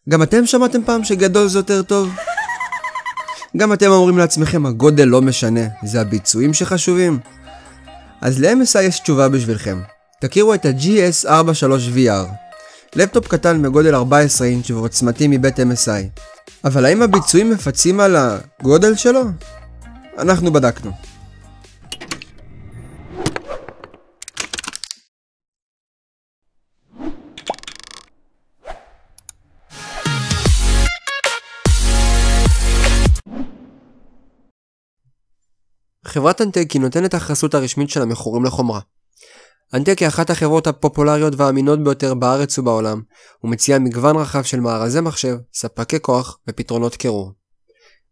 גם אתם שמעתם פעם שגדול זה יותר טוב? גם אתם אומרים לעצמכם, הגודל לא משנה, זה הביצועים שחשובים? אז ל-MSI יש תשובה בשבילכם. תכירו את ה-GS43VR. לפטופ קטן בגודל 14 אינץ' ועוצמתי מבית MSI. אבל האם הביצועים מפצים על הגודל שלו? אנחנו בדקנו. חברת אנטק היא נותנת החסות הרשמית של המכורים לחומרה. אנטק היא אחת החברות הפופולריות והאמינות ביותר בארץ ובעולם, ומציעה מגוון רחב של מארזי מחשב, ספקי כוח ופתרונות קירור.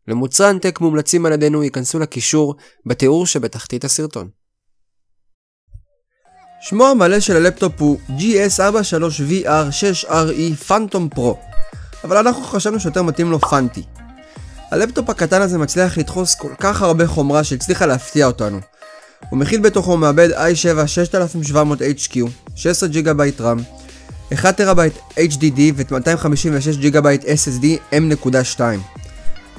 למוצרי אנטק מומלצים על ידינו ייכנסו לקישור בתיאור שבתחתית הסרטון. שמו המלא של הלפטופ הוא GS43VR6RE Phantom Pro, אבל אנחנו חשבנו שיותר מתאים לו פנטי. הלפטופ הקטן הזה מצליח לדחוס כל כך הרבה חומרה שהצליחה להפתיע אותנו. הוא מכיל בתוכו מעבד i7 6700 HQ, 16 GB RAM, 1 TB HDD ו-256 GB SSD M.2.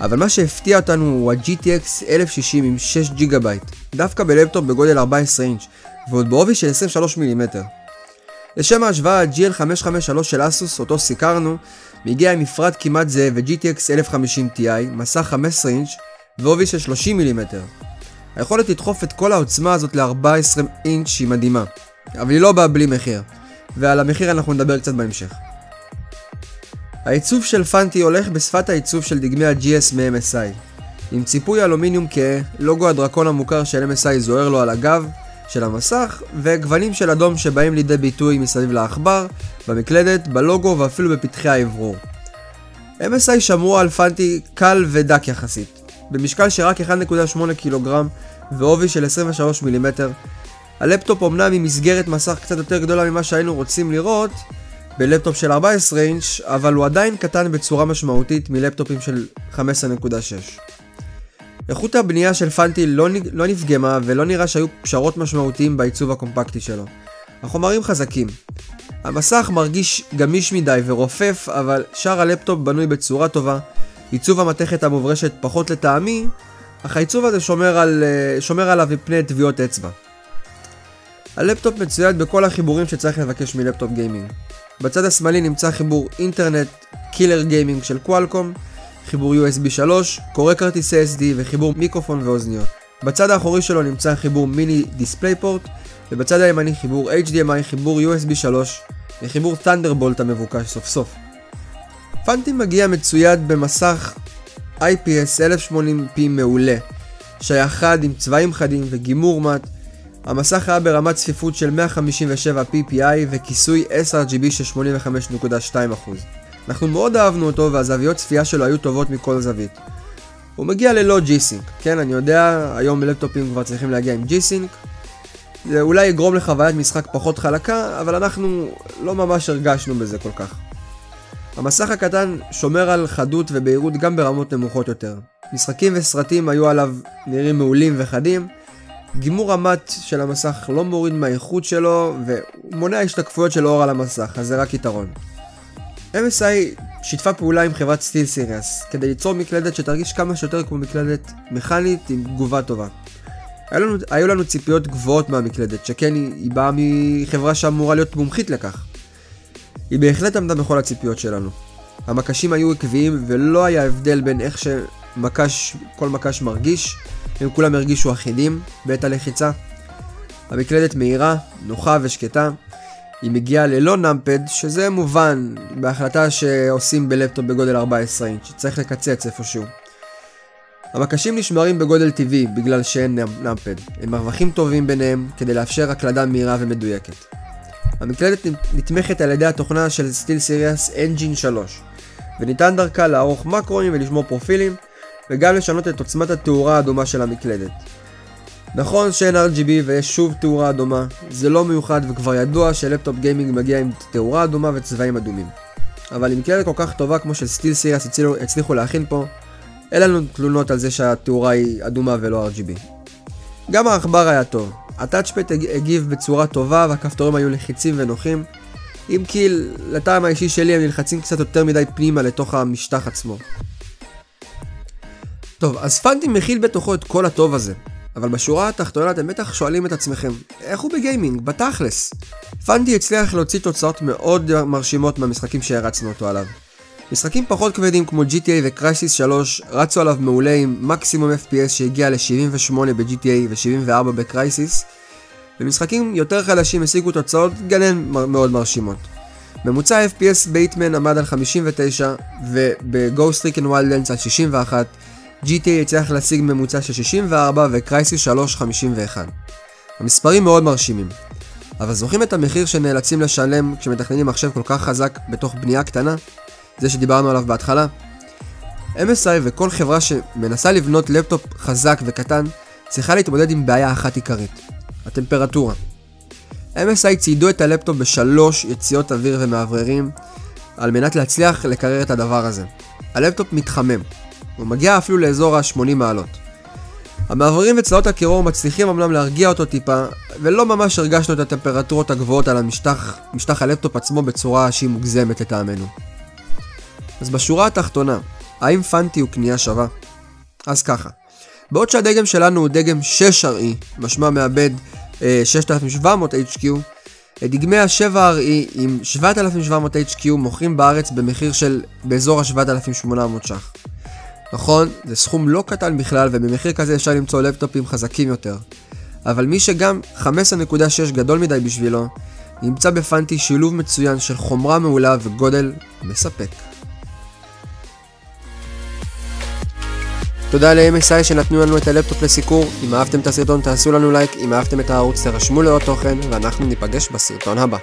אבל מה שהפתיע אותנו הוא ה-GTX 1060 עם 6 GB, דווקא בלפטופ בגודל 14 אינץ' ועוד בעובי של 23 מילימטר. לשם ההשוואה, ה-GL553 של אסוס, אותו סיקרנו, מגיע עם מפרט כמעט זהה ו-GTX 1050 Ti, מסך 15 אינץ' ועובי של 30 מילימטר. היכולת לדחוף את כל העוצמה הזאת ל-14 אינץ' היא מדהימה, אבל היא לא באה בלי מחיר, ועל המחיר אנחנו נדבר קצת בהמשך. העיצוב של פנטי הולך בשפת העיצוב של דגמי ה-GS מ-MSI, עם ציפוי אלומיניום כהה, לוגו הדרקון המוכר של MSI זוהר לו על הגב של המסך, וגוונים של אדום שבאים לידי ביטוי מסביב לעכבר, במקלדת, בלוגו ואפילו בפתחי האוורור. MSI שמרו על פנטי קל ודק יחסית, במשקל שרק 1.8 קילוגרם ועובי של 23 מילימטר. הלפטופ אומנם עם מסגרת מסך קצת יותר גדולה ממה שהיינו רוצים לראות בלפטופ של 14 אינץ', אבל הוא עדיין קטן בצורה משמעותית מלפטופים של 15.6. איכות הבנייה של פנטי לא נפגמה ולא נראה שהיו פשרות משמעותיים בעיצוב הקומפקטי שלו. החומרים חזקים. המסך מרגיש גמיש מדי ורופף, אבל שאר הלפטופ בנוי בצורה טובה. עיצוב המתכת המוברשת פחות לטעמי, אך העיצוב הזה שומר עליו מפני טביעות אצבע. הלפטופ מצויד בכל החיבורים שצריך לבקש מלפטופ גיימינג. בצד השמאלי נמצא חיבור אינטרנט קילר גיימינג של קואלקום, חיבור USB 3, קורא כרטיסי SD וחיבור מיקרופון ואוזניות. בצד האחורי שלו נמצא חיבור מיני דיספלייפורט, ובצד הימני חיבור HDMI, חיבור USB 3 וחיבור Thunderbolt המבוקש סוף סוף. פנטי מגיע מצויד במסך IPS 1080p מעולה, שהיה חד עם צבעים חדים וגימור מת. המסך היה ברמת צפיפות של 157 ppi וכיסוי sRGB של 85.2%. אנחנו מאוד אהבנו אותו והזוויות צפייה שלו היו טובות מכל זווית. הוא מגיע ללא G-Sync, כן, אני יודע, היום בלפטופים כבר צריכים להגיע עם G-Sync. זה אולי יגרום לחוויית משחק פחות חלקה, אבל אנחנו לא ממש הרגשנו בזה כל כך. המסך הקטן שומר על חדות ובהירות גם ברמות נמוכות יותר. משחקים וסרטים היו עליו נראים מעולים וחדים. גימור המט של המסך לא מוריד מהאיכות שלו ומונע השתקפויות של אור על המסך, אז זה רק יתרון. MSI שיתפה פעולה עם חברת סטיל סיריוס כדי ליצור מקלדת שתרגיש כמה שיותר כמו מקלדת מכנית עם תגובה טובה. היו לנו ציפיות גבוהות מהמקלדת, שכן היא באה מחברה שאמורה להיות מומחית לכך. היא בהחלט עמדה בכל הציפיות שלנו. המקשים היו עקביים ולא היה הבדל בין איך כל מקש מרגיש, הם כולם הרגישו אחידים בעת הלחיצה. המקלדת מהירה, נוחה ושקטה. היא מגיעה ללא נאמפד, שזה מובן בהחלטה שעושים בלפטופ בגודל 14 אינץ', צריך לקצץ איפשהו. המקשים נשמרים בגודל טבעי בגלל שאין נאמפד. הם מרווחים טובים ביניהם כדי לאפשר הקלדה מהירה ומדויקת. המקלדת נתמכת על ידי התוכנה של סטיל סיריוס Engine 3, וניתן דרכה לערוך מקרואים ולשמור פרופילים, וגם לשנות את עוצמת התאורה האדומה של המקלדת. נכון שאין RGB ויש שוב תאורה אדומה, זה לא מיוחד וכבר ידוע שלפטופ גיימינג מגיע עם תאורה אדומה וצבעים אדומים. אבל עם מקלדת כל כך טובה כמו של סטיל סיריוס הצליחו להכין פה, אין לנו תלונות על זה שהתאורה היא אדומה ולא RGB. גם העכבר היה טוב. הטאצ'פד הגיב בצורה טובה והכפתורים היו לחיצים ונוחים. אם כי לטעם האישי שלי הם נלחצים קצת יותר מדי פנימה לתוך המשטח עצמו. טוב, אז פנטי מכיל בתוכו את כל הטוב הזה, אבל בשורה התחתונה אתם בטח שואלים את עצמכם, איך הוא בגיימינג? בתכלס. פנטי הצליח להוציא תוצאות מאוד מרשימות מהמשחקים שהרצנו אותו עליו. משחקים פחות כבדים כמו GTA וקרייסיס 3 רצו עליו מעולה עם מקסימום FPS שהגיע ל-78 ב-GTA ו-74 בקרייסיס, ומשחקים יותר חדשים השיגו תוצאות גנן מאוד מרשימות. ממוצע FPS בהיטמן עמד על 59 וב-Ghost Recon Wildlands על 61, GTA הצליח להשיג ממוצע של 64 וקרייסיס 3 51. המספרים מאוד מרשימים. אבל זוכרים את המחיר שנאלצים לשלם כשמתכננים מחשב כל כך חזק בתוך בנייה קטנה? זה שדיברנו עליו בהתחלה. MSI וכל חברה שמנסה לבנות לפטופ חזק וקטן צריכה להתמודד עם בעיה אחת עיקרית, הטמפרטורה. MSI ציידו את הלפטופ ב3 יציאות אוויר ומאווררים על מנת להצליח לקרר את הדבר הזה. הלפטופ מתחמם, הוא מגיע אפילו לאזור ה-80 מעלות. המאווררים וצלעות הקירור מצליחים אמנם להרגיע אותו טיפה, ולא ממש הרגשנו את הטמפרטורות הגבוהות על משטח הלפטופ עצמו בצורה שהיא מוגזמת לטעמנו. אז בשורה התחתונה, האם פנטי הוא קנייה שווה? אז ככה, בעוד שהדגם שלנו הוא דגם 6RE, משמע מאבד 6700 HQ, דגמי ה-7RE עם 7700 HQ מוכרים בארץ במחיר של באזור ה-7800 ש"ח. נכון, זה סכום לא קטן בכלל, ובמחיר כזה אפשר למצוא לפטופים חזקים יותר. אבל מי שגם 15.6 גדול מדי בשבילו, נמצא בפנטי שילוב מצוין של חומרה מעולה וגודל מספק. תודה ל-MSI שנתנו לנו את הלפטופ לסיקור. אם אהבתם את הסרטון תעשו לנו לייק, אם אהבתם את הערוץ תרשמו לעוד תוכן, ואנחנו ניפגש בסרטון הבא.